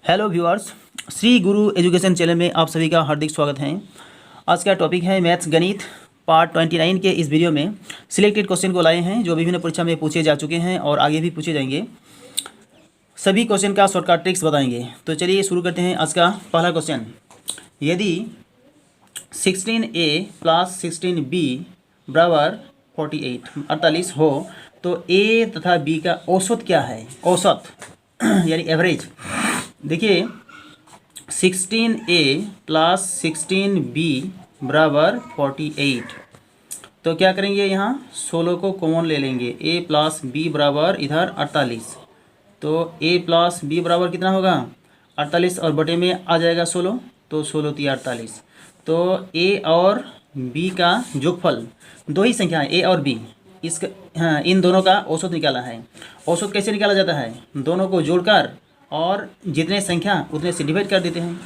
Hello viewers, Shri गुरु education channel में आप सभी का हार्दिक स्वागत है। आज का टॉपिक है मैथ्स गणित पार्ट 29 के इस वीडियो में सिलेक्टेड क्वेश्चन को लाए हैं जो विभिन्न परीक्षा में पूछे जा चुके हैं और आगे भी पूछे जाएंगे। सभी क्वेश्चन का शॉर्टकट ट्रिक्स बताएंगे। तो चलिए शुरू करते हैं। आज का पहला क्वेश्चन, यदि 16A + 16B बराबर 48 हो तो A तथा B का औसत क्या है? औसत यानी एवरेज। देखिए 16A + 16B बराबर 48। तो क्या करेंगे, यहाँ 16 को कॉमन ले लेंगे। A + B बराबर इधर 48। तो A + B बराबर कितना होगा? 48 और बटे में आ जाएगा 16। तो 16 × 48। तो A और B का जोगफल, दो ही संख्या है A और B, इसका इन दोनों का औसत निकाला है। औसत कैसे निकाला जाता है? दोनों को जोड़कर और जितने संख्या उतने से डिवाइड कर देते हैं।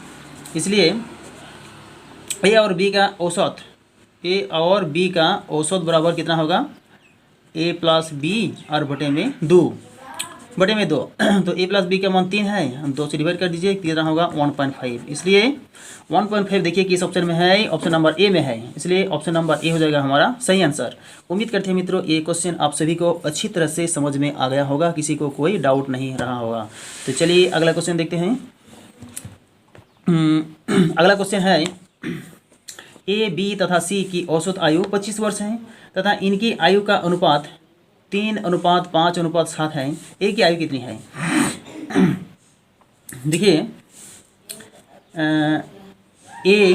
इसलिए A और B का औसत बराबर कितना होगा? A + B और बटे में 2। तो A + B का मान 3 है, 2 से डिवाइड कर दीजिए, कितना होगा? 1.5। इसलिए 1.5 देखिए किस ऑप्शन में है? ऑप्शन नंबर ए में है। इसलिए ऑप्शन नंबर ए हो जाएगा हमारा सही आंसर। उम्मीद करते हैं मित्रों ये क्वेश्चन आप सभी को अच्छी तरह से समझ में आ गया होगा, किसी को कोई डाउट नहीं रहा होगा। तो चलिए अगला क्वेश्चन देखते हैं। अगला क्वेश्चन है, ए, बी तथा सी की औसत आयु 25 वर्ष है तथा इनकी आयु का अनुपात 3:5:7 है। ए की आयु कितनी है? देखिए ए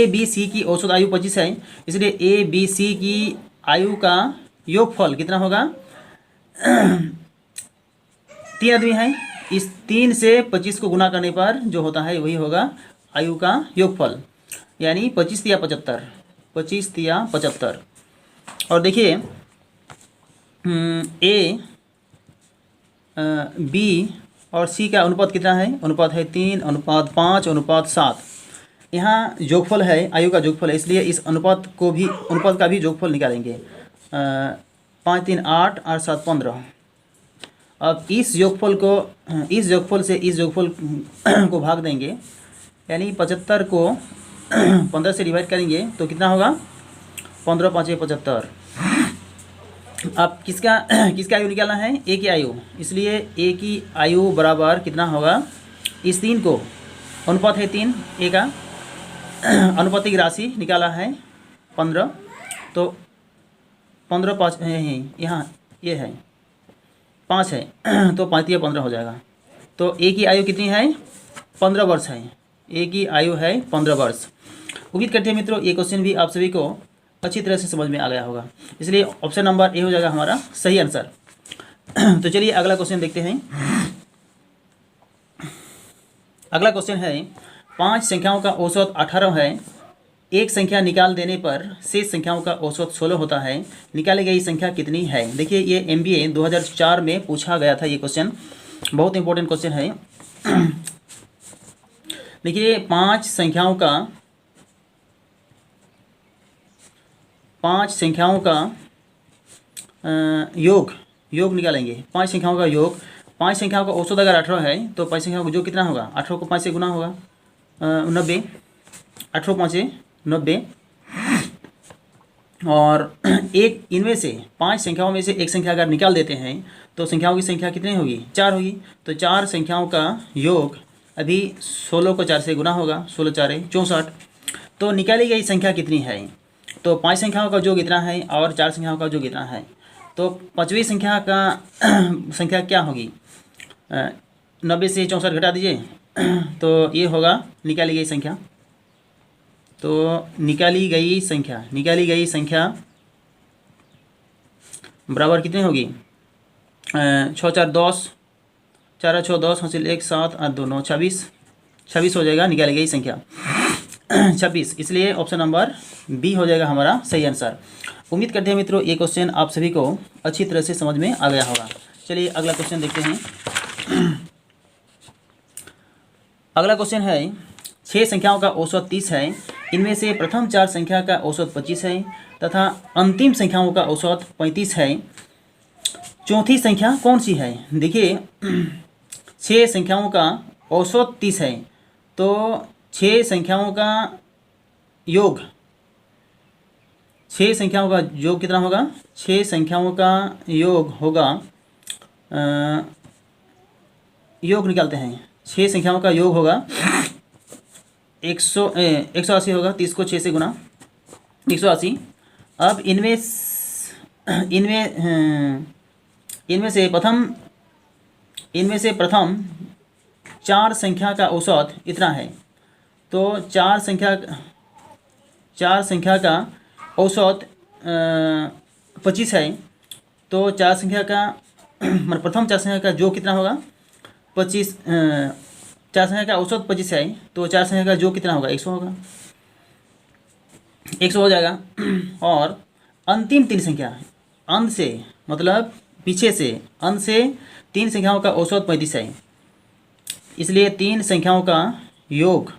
बी सी की औसत आयु 25 है। इसलिए ए बी सी की आयु का योगफल कितना होगा? 3 आदमी है, इस 3 से 25 को गुना करने पर जो होता है वही होगा आयु का योगफल, यानी 25 या 75। और देखिए ए बी और सी का अनुपात कितना है? अनुपात है 3:5:7। यहाँ जोगफल है, आयु का जोगफल है, इसलिए इस अनुपात का भी जोगफल निकालेंगे। 5 3 8 8 7 15। अब इस जोगफल से इस जोगफल को भाग देंगे, यानी 75 को 15 से डिवाइड करेंगे तो कितना होगा? 15 5 75। अब किसका आयु निकालना है? ए की आयु। इसलिए ए की आयु बराबर कितना होगा? इस 3 को, अनुपात है 3, ए का अनुपातिक राशि निकाला है 15। तो 15 5 यहाँ ये है 5 है, तो 5 या 15 हो जाएगा। तो ए की आयु कितनी है? 15 वर्ष है। ए की आयु है 15 वर्ष। उम्मीद करते हैं मित्रों ये क्वेश्चन भी आप सभी को अच्छी तरह से समझ में आ गया होगा। इसलिए ऑप्शन नंबर ए हो जाएगा हमारा सही आंसर। तो चलिए अगला क्वेश्चन देखते हैं। अगला क्वेश्चन है, 5 संख्याओं का औसत 18 है। एक संख्या निकाल देने पर शेष संख्याओं का औसत 16 होता है। निकाली गई संख्या कितनी है? देखिए ये MBA 2004 में पूछा गया था। ये क्वेश्चन बहुत इंपॉर्टेंट क्वेश्चन है। देखिए 5 संख्याओं का योग निकालेंगे। 5 संख्याओं का योग, 5 संख्याओं का औसत अगर 18 है तो 5 संख्याओं का योग कितना होगा? 18 को 5 से गुना होगा, 90। 18 को 5 से 90। और एक इनमें से 5 संख्याओं में से एक संख्या अगर निकाल देते हैं तो संख्याओं की संख्या कितनी होगी? 4 होगी। तो 4 संख्याओं का योग अभी 16 को 4 से गुना होगा, 16 4 64। तो निकाली गई संख्या कितनी है? तो 5 संख्याओं का योग इतना है और 4 संख्याओं का योग इतना है। तो 5वीं संख्या क्या होगी? 90 से 64 घटा दीजिए तो ये होगा निकाली गई संख्या। तो निकाली गई संख्या बराबर कितनी होगी? 6 4 10, 4 6 10, हासिल 1 7 8 2 9 26 हो जाएगा निकाली गई संख्या 26। इसलिए ऑप्शन नंबर बी हो जाएगा हमारा सही आंसर। उम्मीद करते हैं मित्रों ये क्वेश्चन आप सभी को अच्छी तरह से समझ में आ गया होगा। चलिए अगला क्वेश्चन देखते हैं। अगला क्वेश्चन है, 6 संख्याओं का औसत 30 है। इनमें से प्रथम 4 संख्या का औसत 25 है तथा अंतिम संख्याओं का औसत 35 है। चौथी संख्या कौन सी है? देखिए 6 संख्याओं का औसत 30 है, तो 6 संख्याओं का योग, 6 संख्याओं का योग कितना होगा? 6 संख्याओं का योग होगा, योग निकालते हैं। 6 संख्याओं का योग होगा 180 होगा। 30 को 6 से गुना 180। अब इनमें से प्रथम 4 संख्या का औसत इतना है, तो 4 संख्या का औसत 25 है, तो 4 संख्या का मतलब प्रथम 4 संख्या का योग कितना होगा? 25। 4 संख्या का औसत 25 है, तो 4 संख्या का योग कितना होगा? 100 होगा, 100 हो जाएगा। और अंतिम 3 संख्या, अंत से मतलब पीछे से, अंत से 3 संख्याओं का औसत 35 है, इसलिए 3 संख्याओं का योग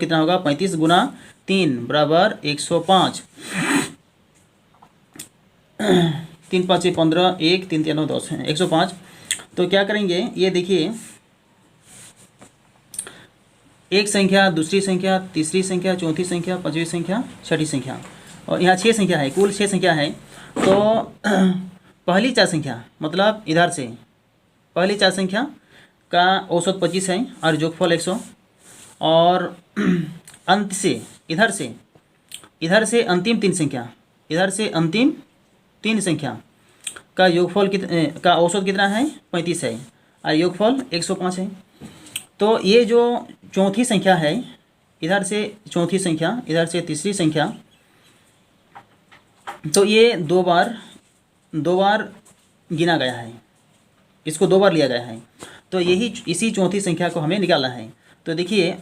कितना होगा? 35 गुना 3 बराबर 105। 3 5 15, 1 3 3 9 10 है 105। तो क्या करेंगे, ये देखिए, एक संख्या, दूसरी संख्या, तीसरी संख्या, चौथी संख्या, पांचवी संख्या, छठी संख्या, और यहाँ 6 संख्या है, कुल 6 संख्या है। तो पहली 4 संख्या मतलब इधर से पहली 4 संख्या का औसत 25 है और योगफल 100, और अंत से इधर से अंतिम 3 संख्या का योगफल का औसत कितना है? 35 है और योगफल 105 है। तो ये जो चौथी संख्या है, इधर से चौथी संख्या, इधर से तीसरी संख्या, तो ये दो बार गिना गया है, इसको 2 बार लिया गया है, तो इसी चौथी संख्या को हमें निकालना है। तो देखिए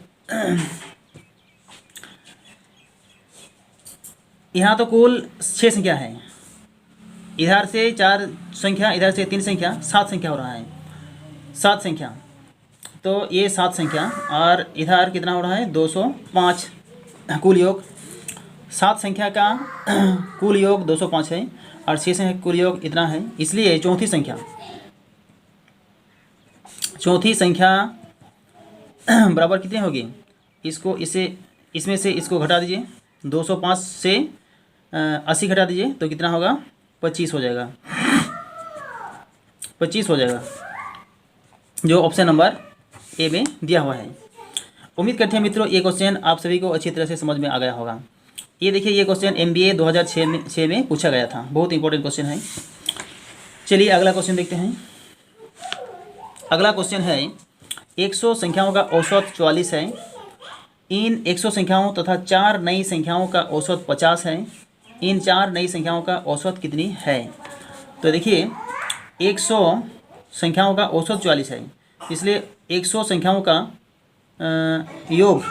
यहाँ तो कुल 6 संख्या है, इधर से 4 संख्या, इधर से 3 संख्या, 7 संख्या हो रहा है, 7 संख्या। तो ये 7 संख्या और इधर कितना हो रहा है? 205 कुल योग। 7 संख्या का कुल योग 205 है और 6 संख्या कुल योग इतना है, इसलिए चौथी संख्या बराबर कितनी होगी? इसमें से इसको घटा दीजिए, 205 से 80 घटा दीजिए, तो कितना होगा? 25 हो जाएगा, 25 हो जाएगा, जो ऑप्शन नंबर ए में दिया हुआ है। उम्मीद करते हैं मित्रों ये क्वेश्चन आप सभी को अच्छी तरह से समझ में आ गया होगा। ये देखिए, ये क्वेश्चन MBA 2006 में पूछा गया था, बहुत इंपॉर्टेंट क्वेश्चन है। चलिए अगला क्वेश्चन देखते हैं। अगला क्वेश्चन है, 100 संख्याओं का औसत 44 है, इन 100 संख्याओं तथा 4 नई संख्याओं का औसत 50 है, इन 4 नई संख्याओं का औसत कितनी है? तो देखिए 100 संख्याओं का औसत 44 है, इसलिए 100 संख्याओं का योग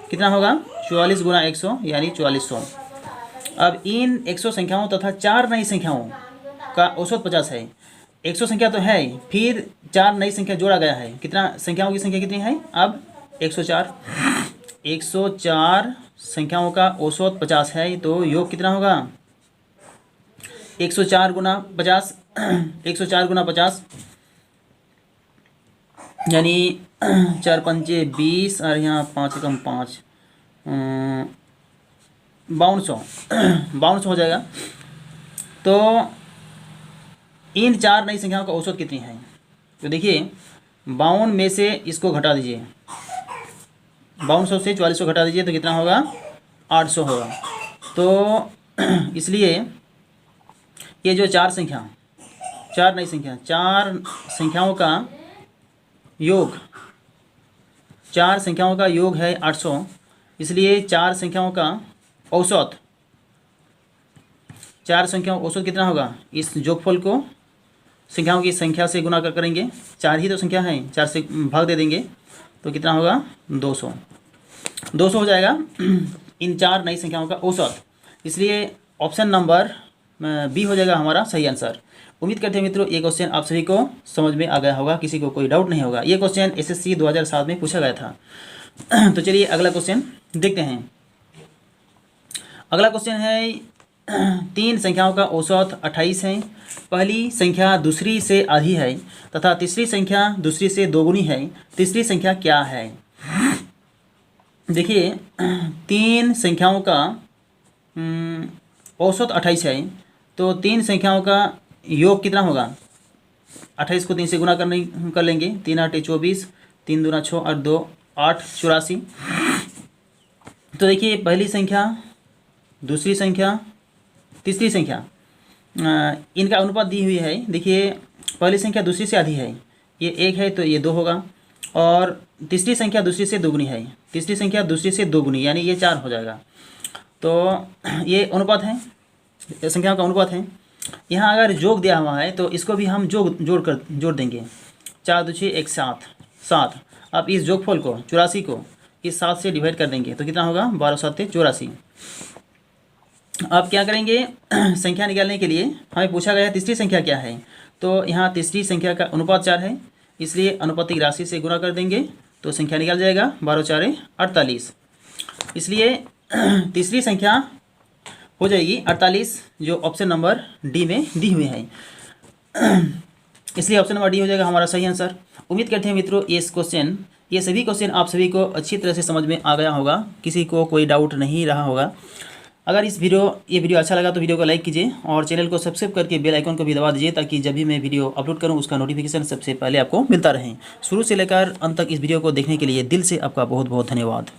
कितना होगा? 44 गुना 100 यानी 4400। अब इन 100 संख्याओं तथा 4 नई संख्याओं का औसत 50 है। 100 संख्या तो है, फिर 4 नई संख्या जोड़ा गया है, कितना संख्याओं की संख्या कितनी है? अब 104। 104 संख्याओं का औसत 50 है, तो योग कितना होगा? 104 गुना 50, 104 गुना 50 यानी 4 पंचे 20 और यहाँ 5 कम 5 5200 हो जाएगा। तो इन 4 नई संख्याओं का औसत कितनी है? तो देखिए 52 में से इसको घटा दीजिए, 5200 से 4400 घटा दीजिए, तो कितना होगा? 800 होगा। तो इसलिए ये जो 4 नई संख्या, 4 संख्याओं का योग, 4 संख्याओं का योग है 800, इसलिए 4 संख्याओं का औसत, 4 संख्याओं औसत कितना होगा? इस योगफल को संख्याओं की संख्या से गुना कर करेंगे, 4 ही तो संख्या है, 4 से भाग दे देंगे, तो कितना होगा? 200 हो जाएगा इन 4 नई संख्याओं का औसत, इसलिए ऑप्शन नंबर बी हो जाएगा हमारा सही आंसर। उम्मीद करते हैं मित्रों ये क्वेश्चन आप सभी को समझ में आ गया होगा, किसी को कोई डाउट नहीं होगा। ये क्वेश्चन SSC 2007 में पूछा गया था। तो चलिए अगला क्वेश्चन देखते हैं। अगला क्वेश्चन है तीन संख्याओं का औसत 28 है। पहली संख्या दूसरी से आधी है तथा तीसरी संख्या दूसरी से दोगुनी है। तीसरी संख्या क्या है? देखिए, तीन संख्याओं का औसत 28 है, तो तीन संख्याओं का योग कितना होगा? 28 को 3 से गुना कर लेंगे। 3 8 24, 3 दूना 6 और 2 8, 84। तो देखिए, पहली संख्या, दूसरी संख्या, तीसरी संख्या, इनका अनुपात दी हुई है। देखिए, पहली संख्या दूसरी से आधी है, ये 1 है तो ये 2 होगा। और तीसरी संख्या दूसरी से दोगुनी है, तीसरी संख्या दूसरी से दोगुनी, यानी ये 4 हो जाएगा। तो ये अनुपात है, संख्याओं का अनुपात है। यहाँ अगर जोग दिया हुआ है तो इसको भी हम जोड़ देंगे। 4 दूछे 1 7। अब इस जोगफल को 84 को इस 7 से डिवाइड कर देंगे तो कितना होगा? 12 7 84। अब क्या करेंगे? संख्या निकालने के लिए हमें पूछा गया तीसरी संख्या क्या है, तो यहाँ तीसरी संख्या का अनुपात 4 है, इसलिए अनुपातिक राशि से गुणा कर देंगे तो संख्या निकल जाएगा 12 4 48। इसलिए तीसरी संख्या हो जाएगी 48, जो ऑप्शन नंबर डी में दी हुई है। इसलिए ऑप्शन नंबर डी हो जाएगा हमारा सही आंसर। उम्मीद करते हैं मित्रों ये सभी क्वेश्चन आप सभी को अच्छी तरह से समझ में आ गया होगा, किसी को कोई डाउट नहीं रहा होगा। अगर ये वीडियो अच्छा लगा तो वीडियो को लाइक कीजिए और चैनल को सब्सक्राइब करके बेल आइकन को भी दबा दीजिए, ताकि जब भी मैं वीडियो अपलोड करूं उसका नोटिफिकेशन सबसे पहले आपको मिलता रहे। शुरू से लेकर अंत तक इस वीडियो को देखने के लिए दिल से आपका बहुत बहुत धन्यवाद।